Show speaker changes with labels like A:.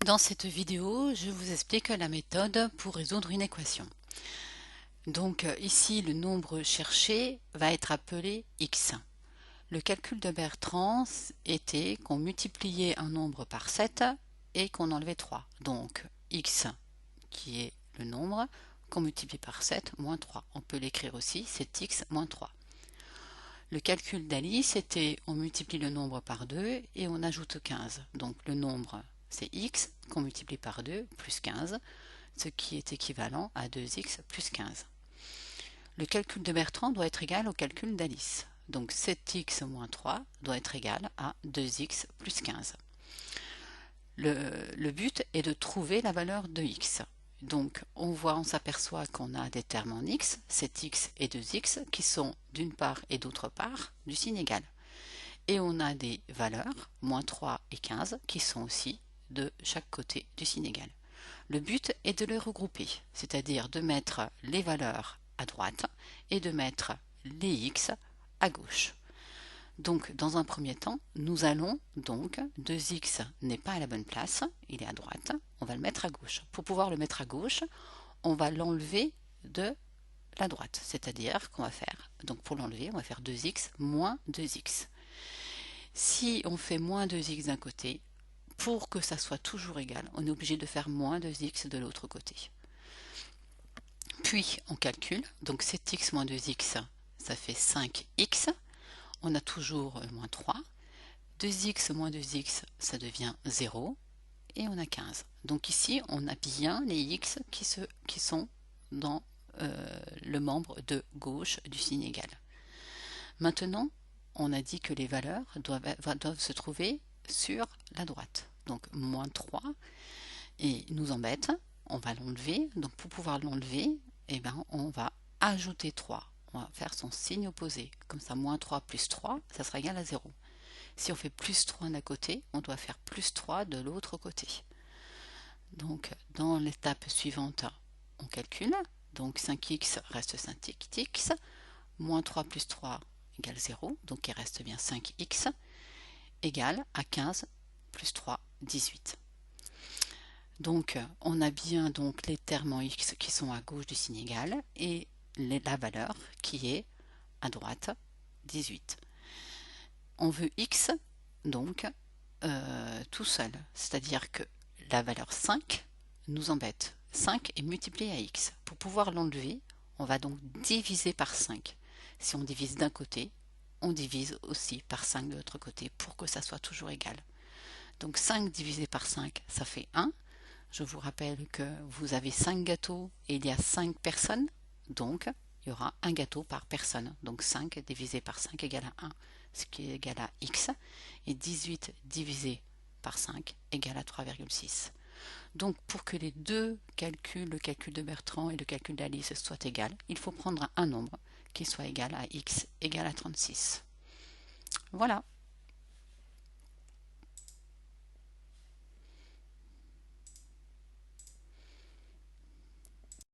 A: Dans cette vidéo, je vous explique la méthode pour résoudre une équation. Donc ici, le nombre cherché va être appelé x. Le calcul de Bertrand était qu'on multipliait un nombre par 7 et qu'on enlevait 3. Donc x, qui est le nombre, qu'on multiplie par 7 moins 3. On peut l'écrire aussi, c'est x moins 3. Le calcul d'Alice était on multiplie le nombre par 2 et on ajoute 15. Donc le nombre c'est x qu'on multiplie par 2 plus 15, ce qui est équivalent à 2x plus 15. Le calcul de Bertrand doit être égal au calcul d'Alice. Donc 7x moins 3 doit être égal à 2x plus 15. Le but est de trouver la valeur de x. Donc on s'aperçoit qu'on a des termes en x, 7x et 2x, qui sont d'une part et d'autre part du signe égal. Et on a des valeurs, moins 3 et 15, qui sont aussi de chaque côté du signe égal. Le but est de les regrouper, c'est-à-dire de mettre les valeurs à droite et de mettre les x à gauche. Donc dans un premier temps, nous allons donc, 2x n'est pas à la bonne place, il est à droite, on va le mettre à gauche. Pour pouvoir le mettre à gauche, on va l'enlever de la droite, c'est-à-dire qu'on va faire, donc pour l'enlever, on va faire 2x moins 2x. Si on fait moins 2x d'un côté, pour que ça soit toujours égal, on est obligé de faire moins 2x de l'autre côté. Puis on calcule, donc 7x moins 2x, ça fait 5x. On a toujours moins 3. 2x moins 2x, ça devient 0. Et on a 15. Donc ici, on a bien les x qui sont dans le membre de gauche du signe égal. Maintenant, on a dit que les valeurs doivent se trouver sur la droite. Donc moins 3 et nous embête, on va l'enlever. Donc pour pouvoir l'enlever, eh ben, on va ajouter 3. On va faire son signe opposé. Comme ça, moins 3 plus 3, ça sera égal à 0. Si on fait plus 3 d'un côté, on doit faire plus 3 de l'autre côté. Donc dans l'étape suivante, on calcule. Donc 5x reste 5x, moins 3 plus 3 égale 0, donc il reste bien 5x, égale à 15 plus 3, 18. Donc on a bien donc les termes en x qui sont à gauche du signe égal et la valeur qui est à droite, 18. On veut x donc tout seul, c'est-à-dire que la valeur 5 nous embête. 5 est multiplié à x. Pour pouvoir l'enlever, on va donc diviser par 5. Si on divise d'un côté, on divise aussi par 5 de l'autre côté pour que ça soit toujours égal. Donc 5 divisé par 5, ça fait 1. Je vous rappelle que vous avez 5 gâteaux et il y a 5 personnes, donc il y aura un gâteau par personne. Donc 5 divisé par 5 égale à 1, ce qui est égal à x, et 18 divisé par 5 égale à 3,6. Donc pour que les deux calculs, le calcul de Bertrand et le calcul d'Alice, soient égaux, il faut prendre un nombre qui soit égal à x égale à 36. Voilà.